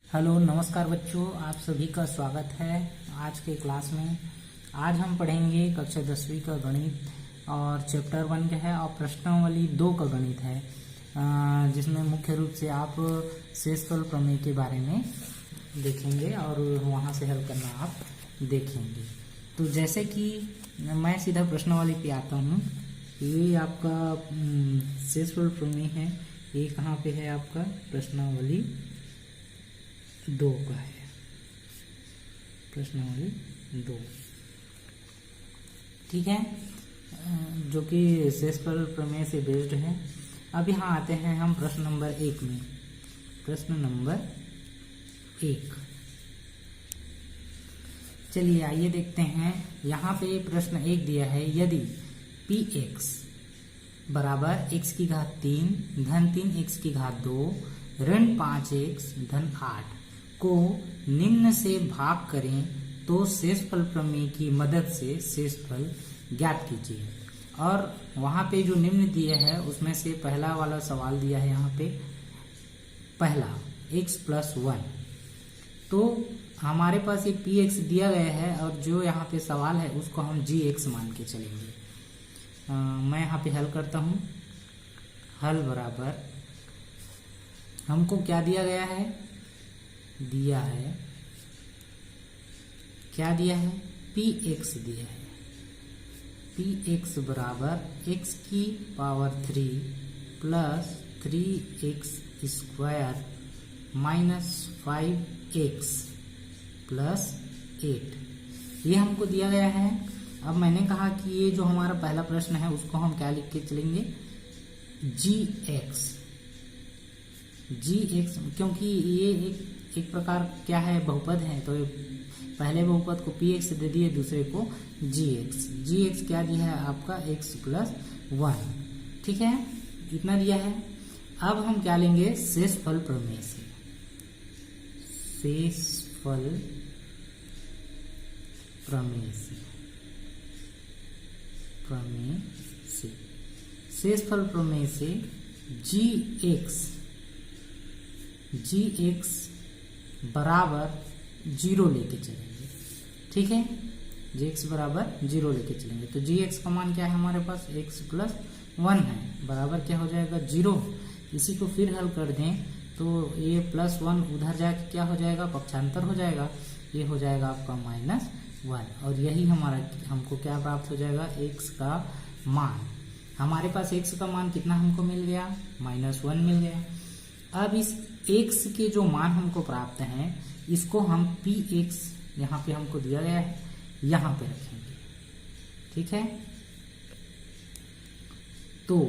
Hello नमस्कार बच्चों, आप सभी का स्वागत है आज के क्लास में। आज हम पढ़ेंगे कक्षा 10वीं का गणित और चैप्टर 1 का है और प्रश्नावली 2 का गणित है, जिसमें मुख्य रूप से आप शेषफल प्रमेय के बारे में देखेंगे और वहां से हल करना आप देखेंगे। तो जैसे कि मैं सीधा प्रश्नावली पे आता हूँ। ये आपका शेषफल प्रमेय है। ये कहाँ पे है? आपका प्रश्नावली 2 का है। प्रश्नावली 2, ठीक है, जो कि शेषफल प्रमेय से बेस्ड है। अब यहाँ आते हैं हम प्रश्न नंबर 1 में। प्रश्न नंबर 1, चलिए आइए देखते हैं। यहाँ पे प्रश्न 1 दिया है, यदि px बराबर x की घात 3 धन 3x की घात 2 ऋण 5x धन 8 को निम्न से भाग करें तो शेषफल प्रमेय की मदद से शेषफल ज्ञात कीजिए। और वहां पे जो निम्न दिए है उसमें से पहला वाला सवाल दिया है यहाँ पे, पहला x + 1। तो हमारे पास ये px दिया गया है और जो यहाँ पे सवाल है उसको हम gx मान के चलेंगे। मैं यहाँ पे हल करता हूँ। हल बराबर हमको क्या दिया गया है? क्या दिया है? px दिया है। px बराबर x की power 3 plus 3x square minus 5x plus 8, ये हमको दिया गया है। अब मैंने कहा कि ये जो हमारा पहला प्रश्न है उसको हम क्या लिख के चलेंगे? gx, क्योंकि ये एक प्रकार क्या है? बहुपद है। तो पहले बहुपद को px दे दिए, दूसरे को gx क्या दिया है? आपका x + 1, ठीक है, इतना दिया है। अब हम क्या लेंगे? शेषफल प्रमेय से। शेषफल प्रमेय से शेषफल प्रमेय से gx बराबर 0 लेके चलेंगे, ठीक है। gx बराबर 0 लेके चलेंगे तो gx का मान क्या है हमारे पास? x + 1 है, बराबर क्या हो जाएगा? 0। इसी को फिर हल कर दें तो ये +1 उधर जाके क्या हो जाएगा? पक्षांतर हो जाएगा। ये हो जाएगा आपका -1 और यही हमको क्या प्राप्त हो जाएगा? x का मान। हमारे पास x का मान कितना हमको मिल गया? -1 मिल गया। अब इस x के जो मान हमको प्राप्त हैं इसको हम px, यहाँ पे हमको दिया गया है, यहाँ पे रखेंगे, ठीक है। तो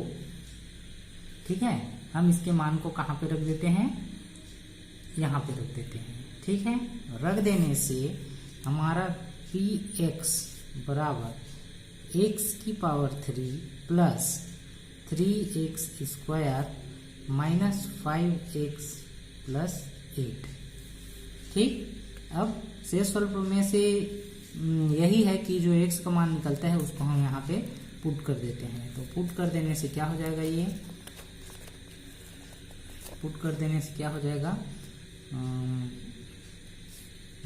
ठीक है, हम इसके मान को कहाँ पे रख देते हैं? यहाँ पे रख देते हैं, ठीक है। रख देने से हमारा px बराबर x की power 3 plus 3x square minus 5x plus 8, ठीक। अब शेषफल प्रमेय से यही है कि जो x का मान निकलता है उसको हम यहाँ पे पुट कर देते हैं। तो पुट कर देने से क्या हो जाएगा? ये पुट कर देने से क्या हो जाएगा?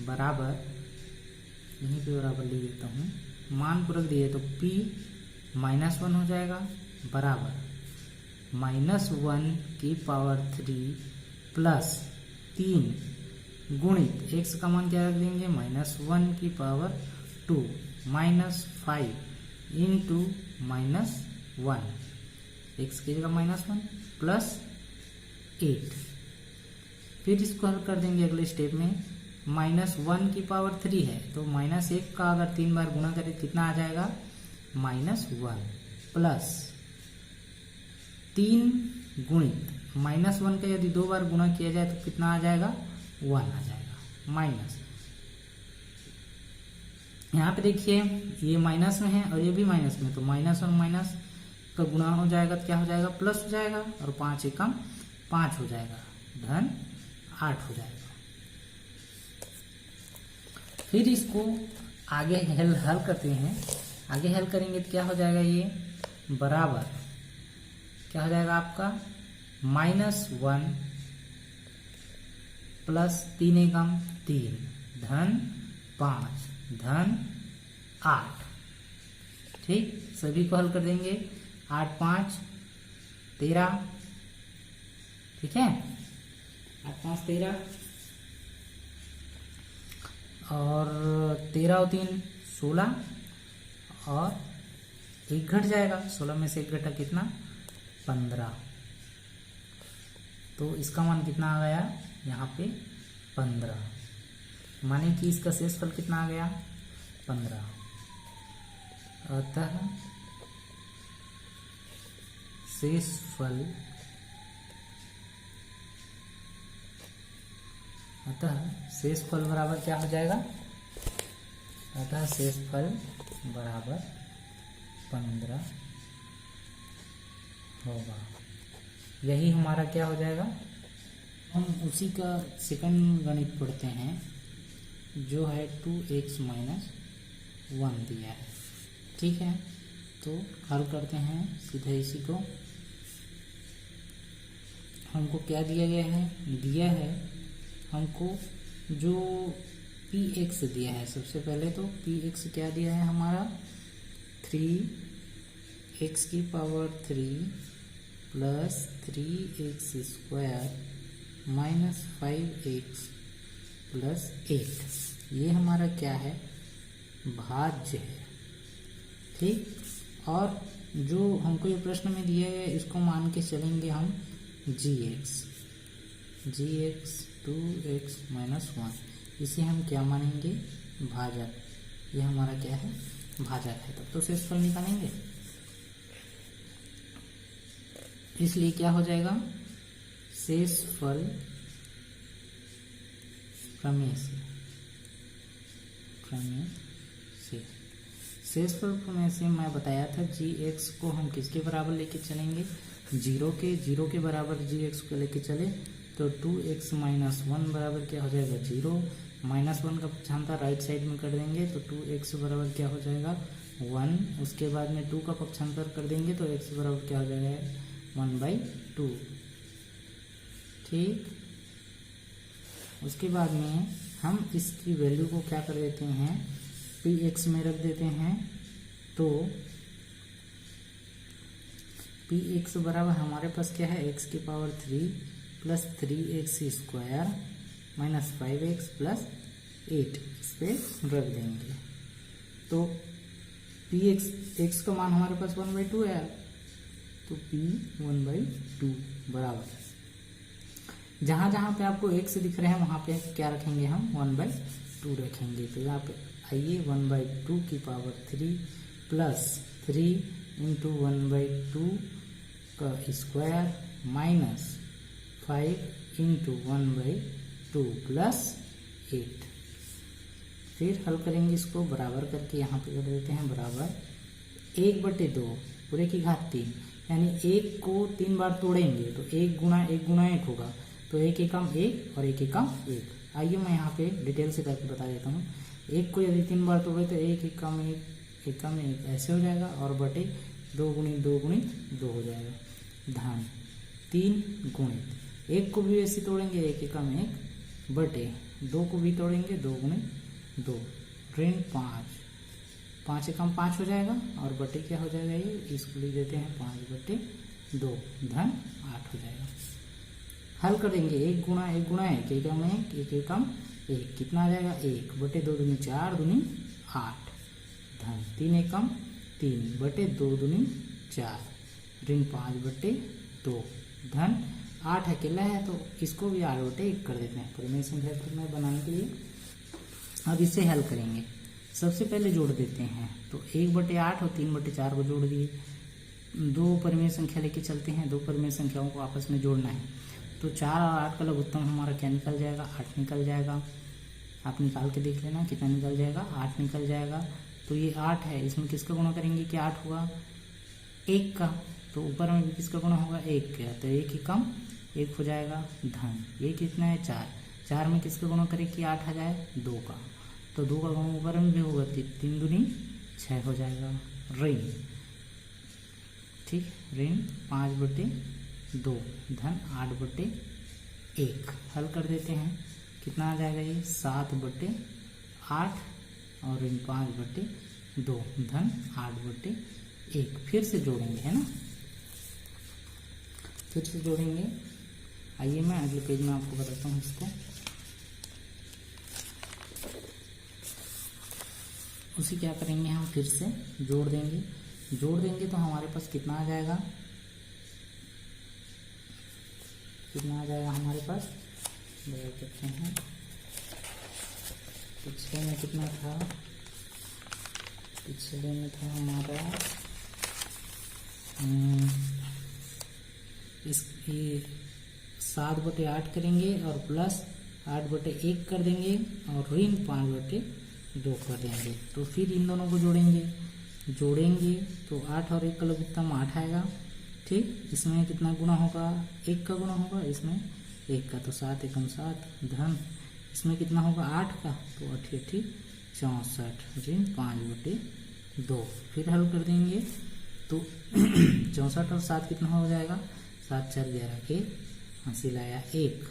बराबर, यहीं पे बराबर ले लेता हूँ, मान को रख दिए तो p -1 हो जाएगा बराबर -1 की पावर 3 प्लस 3 गुणित x का मान क्या रख देंगे? -1 की पावर 2 माइनस 5 इंटू -1, x की जगह -1 प्लस 8। फिर इसको हल कर देंगे अगले स्टेप में। -1 की पावर 3 है तो -1 का अगर 3 बार गुणा करें कितना आ जाएगा? -1 प्लस 3 गुणित -1 का यदि 2 बार गुणा किया जाए तो कितना आ जाएगा? 1 आ जाएगा माइनस। यहाँ पे देखिए ये माइनस में है और ये भी माइनस में, तो माइनस और माइनस का गुणा हो जाएगा तो क्या हो जाएगा? प्लस हो जाएगा और 5 एकम 5 हो जाएगा, धन 8 हो जाएगा। फिर इसको आगे हल करते हैं। आगे हल करेंगे तो क्या हो जाएगा? ये बराबर क्या हो जाएगा आपका? -1 प्लस 3 एकम 3 धन 5 धन 8। ठीक, सभी को हल कर देंगे। 8 5 13, ठीक है, 8 5 13 और 13 और 3 16 और 1 घट जाएगा। 16 में से 1 घटा कितना 15। तो इसका मान कितना आ गया यहाँ पे 15, माने कि इसका शेषफल कितना आ गया 15। अतः शेषफल बराबर क्या हो जाएगा, अतः शेषफल बराबर 15 होगा। यही हमारा क्या हो जाएगा। हम उसी का सेकंड गणित पढ़ते हैं जो है 2x माइनस 1 दिया है। ठीक है, तो हल करते हैं सीधे इसी को। हमको क्या दिया गया है, दिया है हमको जो px दिया है। सबसे पहले तो px क्या दिया है हमारा 3x की power 3 plus 3x square minus 5x plus 8। ये हमारा क्या है, भाज्य है। ठीक, और जो हमको ये प्रश्न में दिया है इसको मान के चलेंगे हम gx 2x माइनस 1। इसे हम क्या मानेंगे, भाजक। ये हमारा क्या है, भाजक है। तब तो शेषफल निकालेंगे, इसलिए क्या हो जाएगा, शेषफल प्रमेय से शेषफल प्रमेय से मैं बताया था gx को हम किसके बराबर लेके चलेंगे, 0 के बराबर gx को लेके चले तो 2x माइनस 1 बराबर क्या हो जाएगा 0। -1 का पक्षांतर राइट साइड में कर देंगे तो 2x बराबर क्या हो जाएगा 1। उसके बाद में 2 का पक्षांतर कर देंगे तो x बराबर क्या हो जाएगा 1/2। ठीक, उसके बाद में हम इसकी वैल्यू को क्या कर देते हैं, px में रख देते हैं। तो px बराबर हमारे पास क्या है, x की power 3 plus 3x square minus 5x plus 8 इस पे रख देंगे। तो x का मान हमारे पास 1/2 है, तो p 1/2 बराबर जहां जहां पे आपको x दिख रहे हैं वहां पे क्या रखेंगे, हम 1/2 रखेंगे। तो यहाँ पे आइए 1/2 की पावर 3 प्लस 3 इंटू 1/2 का स्क्वायर माइनस 5 इंटू 1/2 प्लस 8। फिर हल करेंगे इसको, बराबर करके यहाँ पे कर देते हैं बराबर 1/2 पूरे की घात 3, यानी 1 को 3 बार तोड़ेंगे तो 1 गुणा 1 होगा। तो 1 एकम 1 और 1 एकम 1। आइए मैं यहाँ पे डिटेल से करके बता देता हूँ। 1 को यदि 3 बार तोड़े तो 1 एकम 1 ऐसे हो जाएगा और बटे 2 गुणित 2 गुणित 2 हो जाएगा धन 3 गुणित 1 को भी ऐसे तोड़ेंगे 1 एकम 1 बटे 2 को भी तोड़ेंगे 2 गुणित 2 ऋण 5 एकम 5 हो जाएगा और बटे क्या हो जाएगा, ये इसको लिख देते हैं 5/2 धन 8 हो जाएगा। हल करेंगे 1 गुणा 1 एकम 1 एकम 1 कितना आ जाएगा 1 बटे 2 दूनी 4 दूनी 8 धन 3 एकम 3 बटे 2 दूनी 4 ऋण 5/2 धन 8 अकेला है तो इसको भी 8/1 कर देते हैं परिमेय संख्या में बनाने के लिए। अब इसे हल करेंगे, सबसे पहले जोड़ देते हैं। तो 1/8 और 3/4 को जोड़ दिए। 2 परिमेय संख्या लेके चलते हैं, 2 परिमेय संख्याओं को आपस में जोड़ना है। तो 4 और 8 का लघुत्तम हमारा क्या निकल जाएगा, 8 निकल जाएगा। आप निकाल के देख लेना कितना निकल जाएगा, 8 निकल जाएगा। तो ये 8 है, इसमें किसका गुणा करेंगे कि 8 होगा 1 का, तो ऊपर में भी किसका गुणा होगा 1 का, तो 1 एकम 1 हो जाएगा धन ये कितना है 4 में किसका गुणा करें कि 8 आ जाए 2 का, तो 2 का गुणा ऊपर में भी होगा 3 दूनी 6 हो जाएगा ऋण। ठीक, ऋण 5/2 धन 8/2 1 हल कर देते हैं। कितना आ जाएगा ये 7/8 और ऋण 5/2 धन 8/1। फिर से जोड़ेंगे, है ना, फिर से जोड़ेंगे। आइए मैं अगले पेज में आपको बताता हूँ इसको। उसी क्या करेंगे हम, फिर से जोड़ देंगे। जोड़ देंगे तो हमारे पास कितना आ जाएगा, कितना आ जाएगा हमारे पास, देख सकते हैं। पिछले में कितना था, पिछले में था हमारा इसकी 7/8 करेंगे और प्लस 8/1 कर देंगे और ऋण 5/2 कर देंगे। तो फिर इन दोनों को जोड़ेंगे तो 8 और 1 का लघुत्तम 8 आएगा। ठीक, इसमें कितना गुणा होगा, 1 का गुणा होगा, इसमें 1 का, तो 7 एकम 7 धन इसमें कितना होगा 8 का, तो 8 8 64 ऋण 5/2। फिर हल कर देंगे तो 64 और 7 कितना हो जाएगा, 7 4 11 के हंसी लाया 1,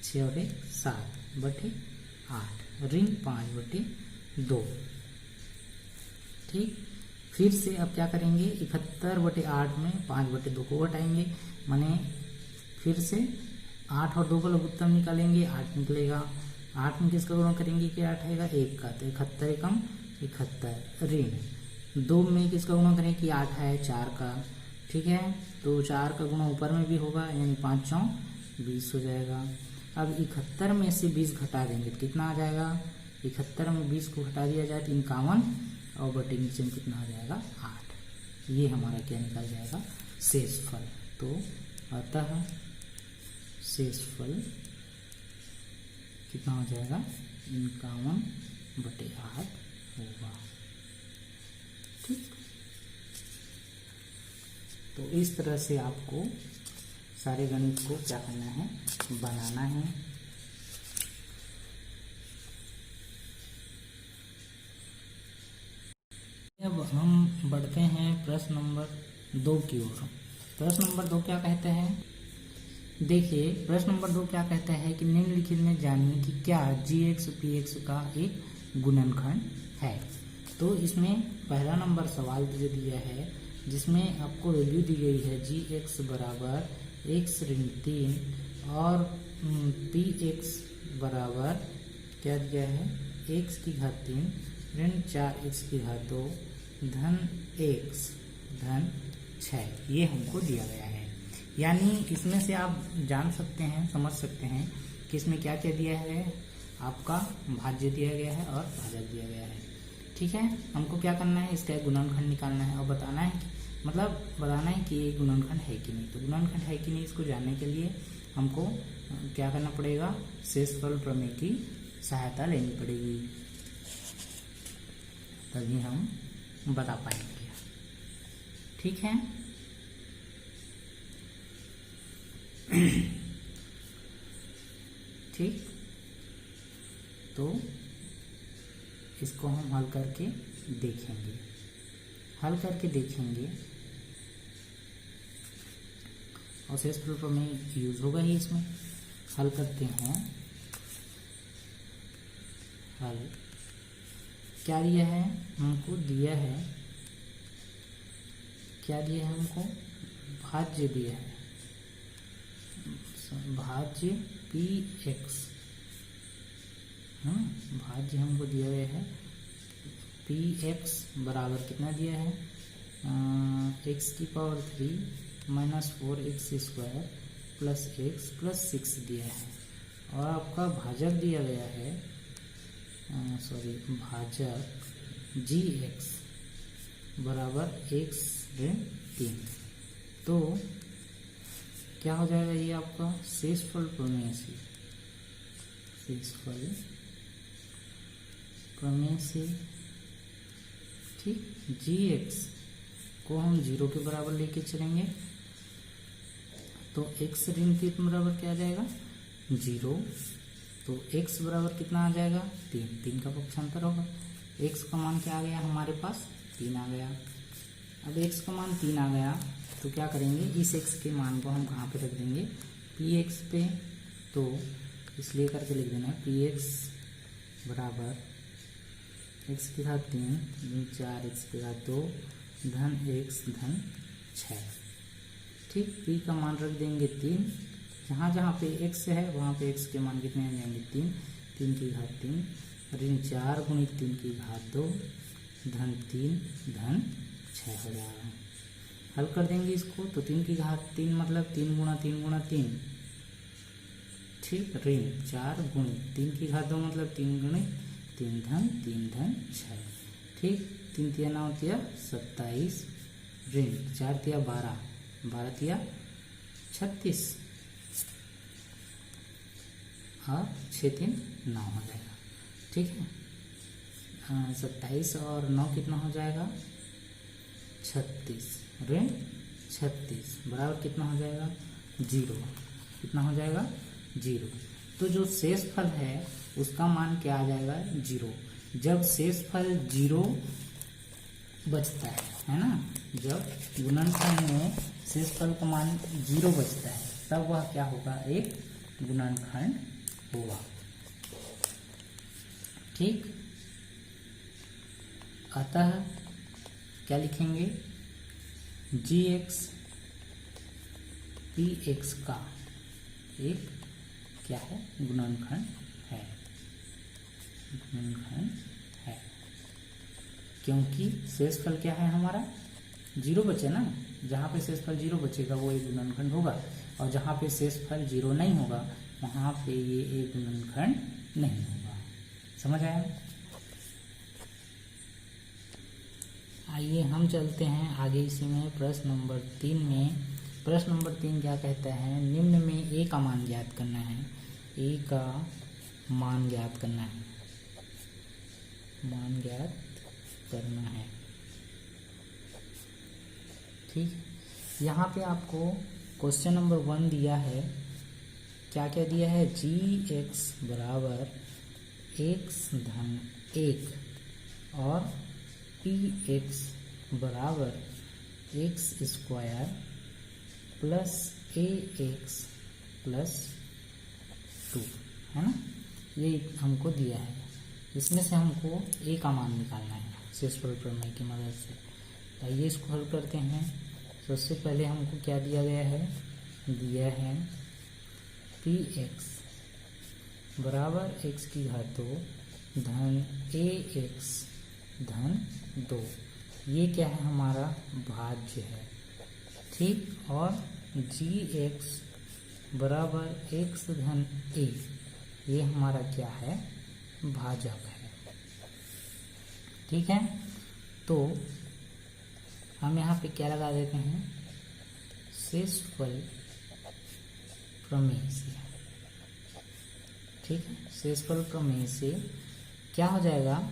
6 और 1 7/8 ऋण 5/2। ठीक, फिर से अब क्या करेंगे, 71/8 में 5/2 को घटाएंगे, माने फिर से 8 और 2 का लघुत्तम निकालेंगे, 8 निकलेगा। 8 में किसका गुणा करेंगे कि 8 आएगा, 1 का, तो 71 एकम 71 ऋण 2 में किसका गुणा करें कि 8 है 4 का। ठीक है, तो 4 का गुणा ऊपर में भी होगा, यानी 5 4 20 हो जाएगा। अब 71 में से 20 घटा देंगे तो कितना आ जाएगा, 71 में 20 को घटा दिया जाए तो 51 और बटे नीचे में कितना आ जाएगा 8। ये हमारा क्या निकल जाएगा, शेषफल। तो अतः शेषफल कितना हो जाएगा, 51/8 होगा। ठीक, तो इस तरह से आपको सारे गणित को क्या करना है, बनाना है। अब हम बढ़ते हैं प्रश्न नंबर 2 की ओर। प्रश्न नंबर 2 क्या कहते हैं, देखिए प्रश्न नंबर 2 क्या कहता है कि निम्नलिखित में जानिए कि क्या gx px का एक गुणनखंड है। तो इसमें पहला नंबर सवाल जो दिया है जिसमें आपको वैल्यू दी गई है gx बराबर x ऋण 3 और px बराबर क्या दिया है, x की घात 3 ऋण 4x की घात 2 धन x धन 6, ये हमको दिया गया है। यानी इसमें से आप जान सकते हैं, समझ सकते हैं कि इसमें क्या क्या दिया है, आपका भाज्य दिया गया है और भाजक दिया गया है। ठीक है, हमको क्या करना है, इसका गुणनखंड निकालना है और बताना है मतलब बताना है कि ये गुणनखंड है कि नहीं। तो गुणनखंड है कि नहीं इसको जानने के लिए हमको क्या करना पड़ेगा, शेषफल प्रमेय की सहायता लेनी पड़ेगी, तभी हम बता पाएंगे। ठीक है, ठीक, तो इसको हम हल करके देखेंगे, और शेषफल प्रमेय यूज होगा ही इसमें। हल करते हैं, हल क्या दिया है हमको, दिया है क्या दिया है हमको, भाज्य दिया है, भाज्य px, भाज्य हमको दिया गया है px बराबर कितना दिया है, x की power 3 minus 4x² plus x plus 6 दिया है। और आपका भाजक दिया गया है, भाजक gx बराबर x ऋण 3। तो क्या हो जाएगा ये आपका शेषफल प्रमेय से, शेषफल प्रमेय से। ठीक, gx को हम 0 के बराबर लेके चलेंगे तो x ऋण 3 बराबर क्या आ जाएगा 0। तो x बराबर कितना आ जाएगा 3 का पक्षांतर होगा। x का मान क्या आ गया हमारे पास 3 आ गया। अब x का मान 3 आ गया तो क्या करेंगे, इस x के मान को हम कहाँ पे रख देंगे, पी एक्स पे, तो इसलिए करके लिख देना है पी एक्स बराबर एक्स की घात 3 4 एक्स की घात 2 धन एक्स धन 6। ठीक, पी का मान रख देंगे 3, जहाँ जहाँ पे एक्स है वहाँ पे एक्स के मान कितने आ जाएंगे 3, 3 की घात 3 ऋण 4 गुणित 3 की घात 2 धन 3 धन 6 हो जाएगा। हल कर देंगे इसको, तो 3 की घात 3 मतलब 3 गुणा 3 गुणा 3, ठीक, ऋण 4 गुणित 3 की घात 2 मतलब 3 गुणित 3 धन 6। ठीक, 3 तिया 9 तिया 27 ऋण 4 तिया 12 12 तिया 36 और 6 3 9 हो जाएगा। ठीक है, 27 और 9 कितना हो जाएगा 36 ऋण 36 बराबर कितना हो जाएगा 0। कितना हो जाएगा 0। तो जो शेष फल है उसका मान क्या आ जाएगा 0। जब शेष फल 0 बचता है ना, जब गुणनखंड में शेष फल का मान 0 बचता है तब वह क्या होगा, एक गुणनखंड होगा। ठीक, अतः क्या लिखेंगे, जी एक्स पी एक्स का एक क्या है गुणनखंड है, गुणनखंड है, क्योंकि शेष फल क्या है हमारा 0 बचे ना, जहाँ पे शेष फल 0 बचेगा वो एक गुणनखंड होगा, और जहाँ पे शेष फल 0 नहीं होगा वहाँ पे ये एक गुणनखंड नहीं होगा। समझ आया? आइए हम चलते हैं आगे इसी में प्रश्न नंबर 3 में। प्रश्न नंबर 3 क्या कहता है, निम्न में ए का मान ज्ञात करना है, ए का मान ज्ञात करना है, मान ज्ञात करना है। ठीक, यहाँ पे आपको क्वेश्चन नंबर 1 दिया है, क्या क्या दिया है, जी एक्स बराबर एक्स धन 1 और पी एक्स बराबर एक्स स्क्वायर प्लस ए एक्स प्लस 2 है ना, ये हमको दिया है। इसमें से हमको ए का मान निकालना है शेषफल प्रमेय की मदद से। आइए इसको हल करते हैं। सबसे पहले हमको क्या दिया गया है, दिया है पी एक्स बराबर एक्स की घात 2 धन ए एक्स धन 2, ये क्या है हमारा भाज्य है। ठीक, और जी एक्स बराबर एक्स धन ए, ये हमारा क्या है भाजक है। ठीक है, तो हम यहाँ पे क्या लगा देते हैं, शेषफल प्रमेय से। ठीक है, शेषफल प्रमेय से क्या हो जाएगा,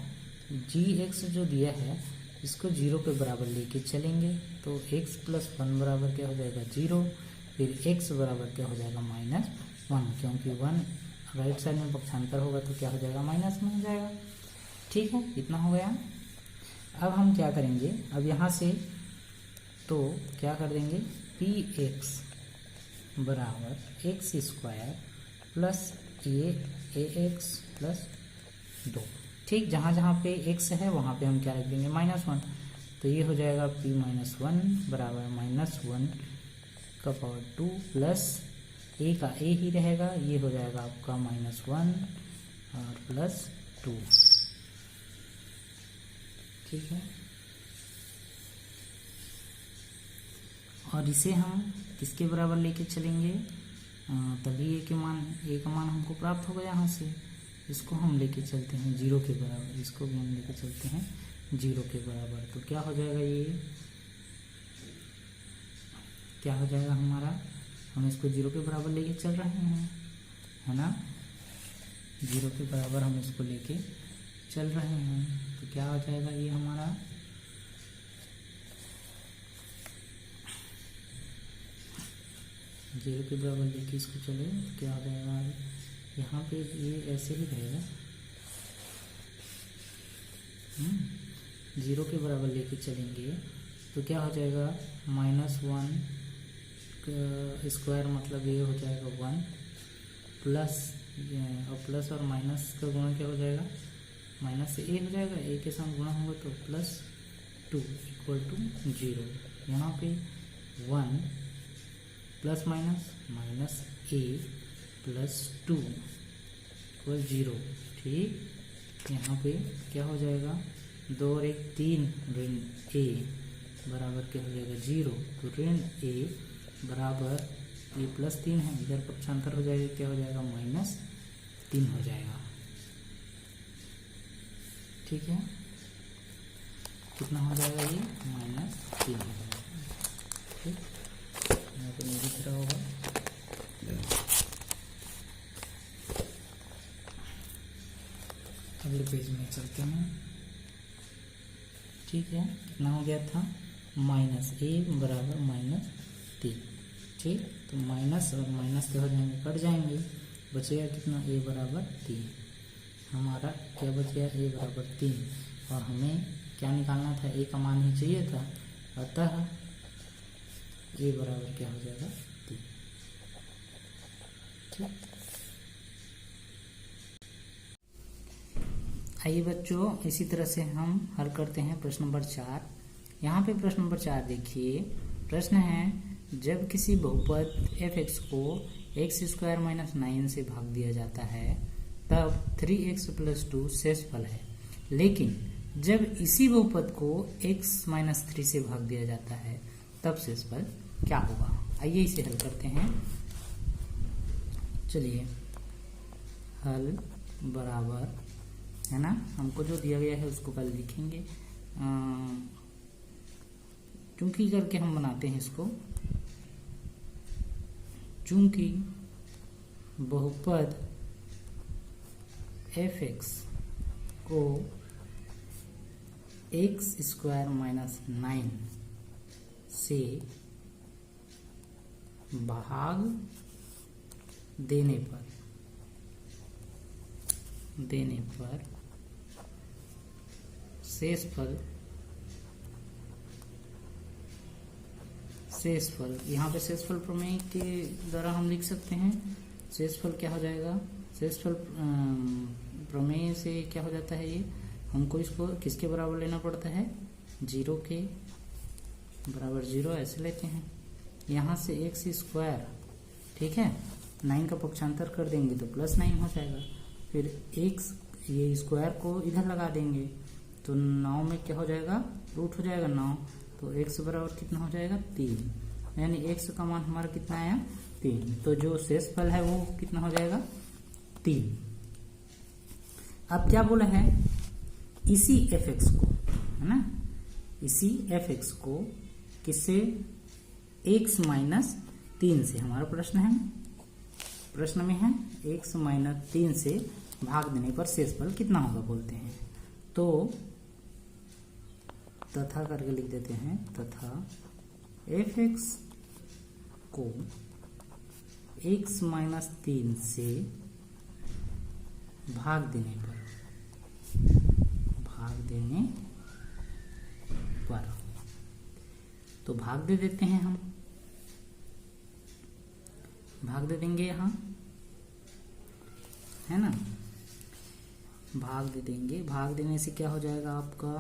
जी एक्स जो दिया है इसको 0 के बराबर लेके चलेंगे, तो x प्लस 1 बराबर क्या हो जाएगा 0, फिर x बराबर क्या हो जाएगा -1, क्योंकि 1 राइट साइड में पक्षांतर होगा तो क्या हो जाएगा -1 हो जाएगा। ठीक है, इतना हो गया। अब हम क्या करेंगे, अब यहाँ से तो क्या कर देंगे, पी एक्स बराबर एक्स स्क्वायर प्लस ए एक्स प्लस 2। ठीक, जहाँ जहाँ पे x है वहाँ पे हम क्या रख देंगे -1, तो ये हो जाएगा p - 1 बराबर -1 का पावर 2 प्लस a का a ही रहेगा, ये हो जाएगा आपका -1 और प्लस 2। ठीक है, और इसे हम किसके बराबर लेके चलेंगे, तभी a का मान हमको प्राप्त होगा। यहाँ से इसको हम लेके चलते हैं 0 के बराबर, इसको भी हम लेके चलते हैं 0 के बराबर, तो क्या हो जाएगा, ये क्या हो जाएगा हमारा, हम इसको 0 के बराबर लेके चल रहे हैं, है ना, 0 के बराबर हम इसको लेके चल रहे हैं, तो क्या हो जाएगा ये हमारा, जीरो के बराबर लेके इसको चले तो क्या हो जाएगा, यहाँ पे ये ऐसे ही रहेगा, 0 के बराबर लेके चलेंगे तो क्या हो जाएगा -1 स्क्वायर मतलब ये हो जाएगा 1 प्लस, और प्लस और माइनस का गुणा क्या हो जाएगा, माइनस से ए हो जाएगा, ए के साथ गुणा होगा तो +2 इक्वल टू 0। यहाँ पे 1 प्लस माइनस माइनस ए प्लस 2 इक्वल 0। ठीक, यहाँ पे क्या हो जाएगा, 2 और 1 3 ऋण ए बराबर क्या हो जाएगा 0। तो ऋण ए बराबर ये +3 है, इधर पक्षांतर हो जाएगा, क्या हो जाएगा -3 हो जाएगा। ठीक है, कितना हो जाएगा ये -3 हो जाएगा। ठीक, यहाँ पे नहीं दिख रहा होगा। अगले पेज में चलते हैं। ठीक है, कितना हो गया था, -a बराबर -3। ठीक, तो माइनस और माइनस क्या हो जाएंगे, कट जाएंगे, बचेगा कितना, a बराबर 3। हमारा क्या बच गया, a बराबर 3, और हमें क्या निकालना था, a का मान ही चाहिए था, अतः a बराबर क्या हो जाएगा 3। ठीक, आइए बच्चों, इसी तरह से हम हल करते हैं प्रश्न नंबर 4। यहाँ पे प्रश्न नंबर 4 देखिए, प्रश्न है जब किसी बहुपद f(x) को x² - 9 से भाग दिया जाता है तब 3x + 2 शेषफल है, लेकिन जब इसी बहुपद को x - 3 से भाग दिया जाता है तब शेषफल क्या होगा। आइए इसे हल करते हैं। चलिए, हल बराबर है ना, हमको जो दिया गया है उसको पहले लिखेंगे, चूंकि करके हम बनाते हैं इसको। चूंकि बहुपद f(x) को x² - 9 से भाग देने पर शेषफल, यहाँ पे शेषफल प्रमेय के द्वारा हम लिख सकते हैं। शेषफल क्या हो जाएगा, शेषफल प्रमेय से क्या हो जाता है, ये हमको इसको किसके बराबर लेना पड़ता है, 0 के बराबर 0 ऐसे लेते हैं। यहाँ से x², ठीक है, 9 का पक्षांतर कर देंगे तो +9 हो जाएगा, फिर x ये स्क्वायर को इधर लगा देंगे तो 9 में क्या हो जाएगा, रूट हो जाएगा 9, तो x बराबर कितना हो जाएगा 3, यानी x का मान हमारा कितना आया 3। तो जो शेषफल है वो कितना हो जाएगा 3। अब क्या बोला है, इसी f(x) को, है ना, इसी f(x) को किससे, x - 3 से, हमारा प्रश्न में है x - 3 से भाग देने पर शेषफल कितना होगा बोलते हैं। तो तथा करके लिख देते हैं, तथा f(x) को x - 3 से भाग देने पर तो भाग दे देते हैं, हम भाग दे देंगे, यहाँ है ना, भाग दे देंगे। भाग देने से क्या हो जाएगा आपका,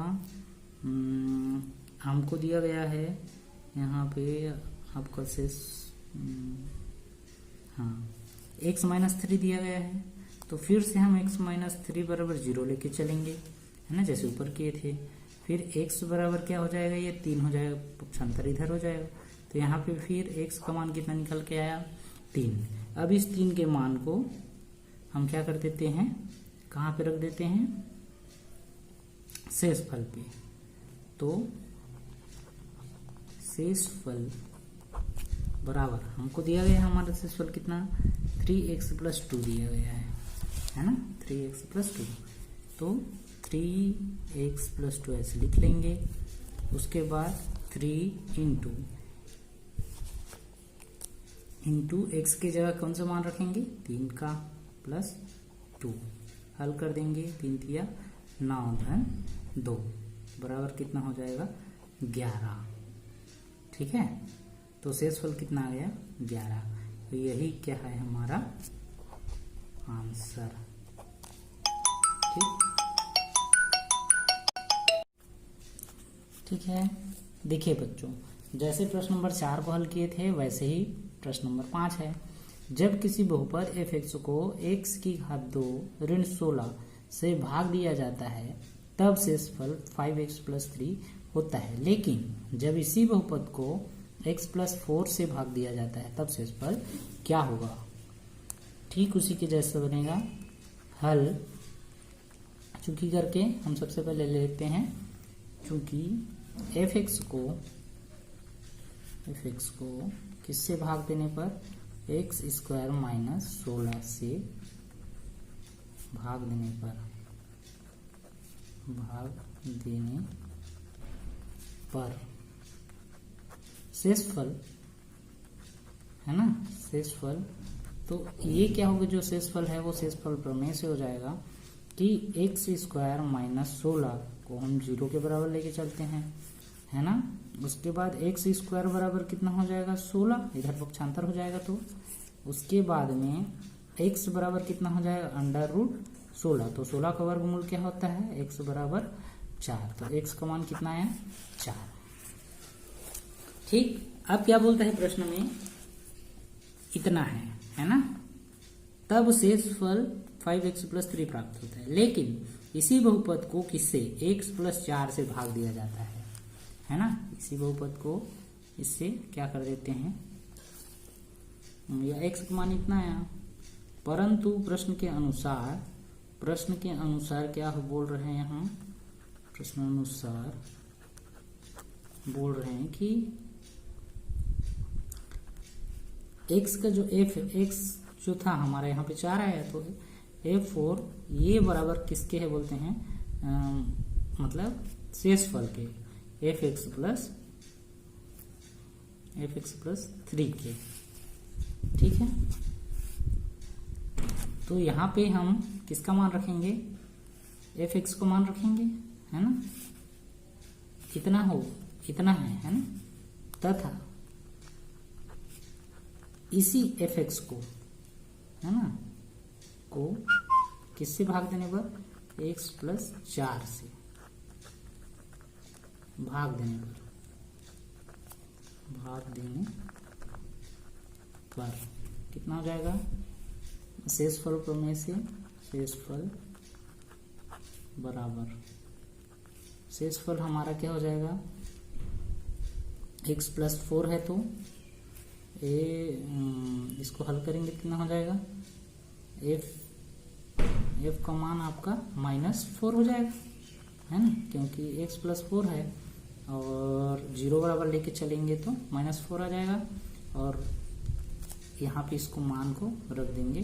हमको दिया गया है यहाँ पे आपका शेष, हाँ, x - 3 दिया गया है, तो फिर से हम x - 3 बराबर 0 लेके चलेंगे, है ना, जैसे ऊपर किए थे। फिर x बराबर क्या हो जाएगा, ये 3 हो जाएगा, पक्षांतर इधर हो जाएगा, तो यहाँ पे फिर x का मान कितना निकल के आया 3। अब इस 3 के मान को हम क्या कर देते हैं, कहाँ पे रख देते हैं, शेषफल पे। तो शेषफल बराबर हमको दिया गया है, हमारा शेषफल कितना 3x + 2 दिया गया है ना, 3x + 2, तो 3x + 2 ऐसे लिख लेंगे। उसके बाद 3 इंटू x की जगह कौन सा मान रखेंगे, 3 का +2, हल कर देंगे, 3 तिया 9 धन 2 बराबर कितना हो जाएगा 11। ठीक है, तो शेषफल कितना आ गया 11। तो यही क्या है हमारा आंसर। ठीक है। देखिए बच्चों, जैसे प्रश्न नंबर 4 को हल किए थे वैसे ही प्रश्न नंबर 5 है। जब किसी बहुपद f(x) को x की घात 2 ऋण 16 से भाग दिया जाता है तब शेषफल 5x + 3 होता है। लेकिन जब इसी बहुपद को x + 4 से भाग दिया जाता है तब शेषफल क्या होगा। ठीक उसी के जैसा बनेगा हल। चूंकि करके हम सबसे पहले ले लेते हैं, चूंकि f(x) को किससे भाग देने पर x² - 16 से भाग देने पर शेषफल है ना, शेषफल। तो ये क्या होगा, जो शेषफल है वो शेषफल प्रमेय से हो जाएगा कि x² - 16 को हम 0 के बराबर लेके चलते हैं, है ना। उसके बाद x² बराबर कितना हो जाएगा 16, इधर पक्षांतर हो जाएगा। तो उसके बाद में x बराबर कितना हो जाएगा √16। तो 16 का वर्गमूल क्या होता है, x बराबर 4। तो x का मान कितना आया 4। ठीक। अब क्या बोलता है प्रश्न में, इतना है ना। तब शेषफल 5x + 3 प्राप्त होता है। लेकिन इसी बहुपद को किससे x + 4 से भाग दिया जाता है ना। इसी बहुपद को इससे क्या कर देते हैं, या x का मान इतना आया, परंतु प्रश्न के अनुसार क्या बोल रहे हैं यहाँ, प्रश्न अनुसार बोल रहे हैं कि x का जो x जो था हमारा यहाँ पे 4 आया, तो f4 ये बराबर किसके है बोलते हैं, मतलब शेषफल के f(x + 3 के। ठीक है। तो यहाँ पे हम किसका मान रखेंगे, f(x) को मान रखेंगे, है ना। इतना है ना। तथा इसी f(x) को, है ना, को किससे भाग देने पर x + 4 से भाग देने पर कितना हो जाएगा, शेषफल प्रमेय से शेषफल बराबर, शेषफल हमारा क्या हो जाएगा, x + 4 है तो इसको हल करेंगे कितना हो जाएगा, f का मान आपका -4 हो जाएगा, है ना, क्योंकि x + 4 है और 0 बराबर लेके चलेंगे तो -4 आ जाएगा। और यहाँ पे इसको मान को रख देंगे,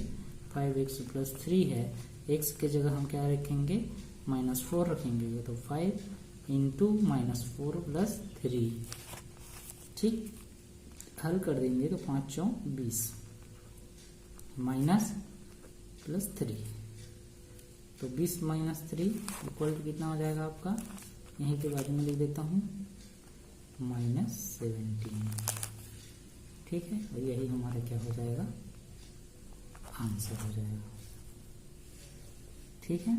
5x + 3 है, x के जगह हम क्या रखेंगे -4 रखेंगे, तो 5 × -4 + 3। ठीक। हल कर देंगे तो 5 × 4 = 20 -+3, तो 20 - 3 = कितना हो जाएगा आपका, यहीं के बाजू में लिख देता हूँ -17। ठीक है। और यही हमारा क्या हो जाएगा, आंसर हो जाएगा। ठीक है।